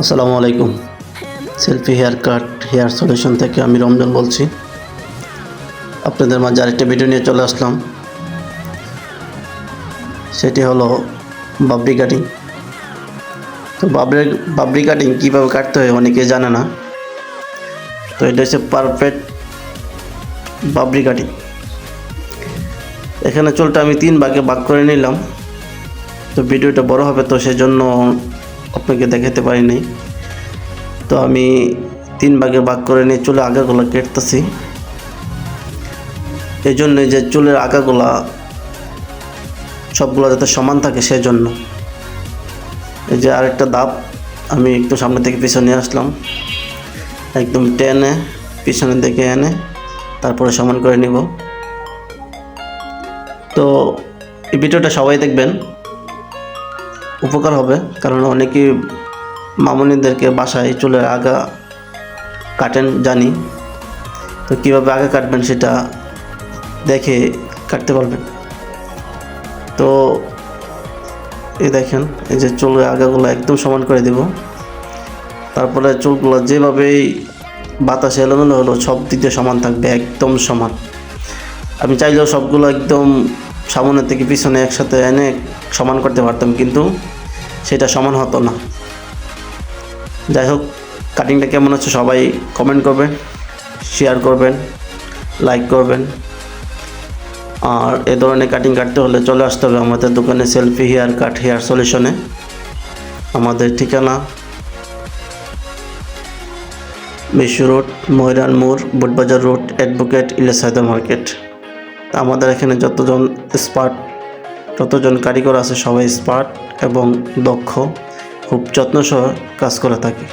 আসসালামু আলাইকুম। Selfie hair cut Hair Solution থেকে আমি রমজান বলছি। আপনাদের মাঝে আরেকটা ভিডিও নিয়ে চলে আসলাম। সেটি হলো বাবরি কাটিং। তো বাবরি কাটিং কীভাবে কাটতে হয় অনেকে জানে না। তো এটা হচ্ছে পারফেক্ট বাবরি কাটিং। এখানে চুলটা আমি 3 ভাগে ভাগ করে নিলাম। তো ভিডিওটা বড় হবে, তো সেজন্য আপনাকে দেখাতে পারিনি। তো আমি 3 ভাগে ভাগ করে নিয়ে চুলের আগাগুলো কেটতেছি। এই জন্য যে চুলের আগাগুলা সবগুলো যাতে সমান থাকে সেজন্য। এই যে আরেকটা ধাপ, আমি একটু সামনে থেকে পিছনে নিয়ে আসলাম, একদম টেনে পিছনের দিকে এনে তারপরে সমান করে নিব। তো এই ভিডিওটা সবাই দেখবেন, উপকার হবে। কারণ অনেকেই মামুনিদেরকে বাসায় চুলের আগা কাটেন জানি, তো কীভাবে আগা কাটবেন সেটা দেখে কাটতে পারবেন। তো এই দেখেন, এই যে চুলের আগাগুলো একদম সমান করে দেব। তারপরে চুলগুলো যেভাবেই বাতাসে এলোমেলো হলো সব দিক দিয়ে সমান থাকবে, একদম সমান। আমি চাইলেও সবগুলো একদম সামনের থেকে পিছনে একসাথে এনে সমান করতে পারতাম, কিন্তু সেটা সমান হতো না। যাই হোক, কাটিংটা কেমন হচ্ছে সবাই কমেন্ট করবেন, শেয়ার করবেন, লাইক করবেন। আর এ ধরনের কাটিং কাটতে হলে চলে আসতে হবে আমাদের দোকানে, সেলফি হেয়ার কাট হেয়ার সলিউশনে। আমাদের ঠিকানা বিশ্ব রোড, ময়রান মোড়, Butbazar road, advocate Ilias Haider market. আমাদের এখানে যতজন কারিগর আছে সবাই স্পার্ট এবং দক্ষ, খুব যত্ন সহ কাজ করে থাকে।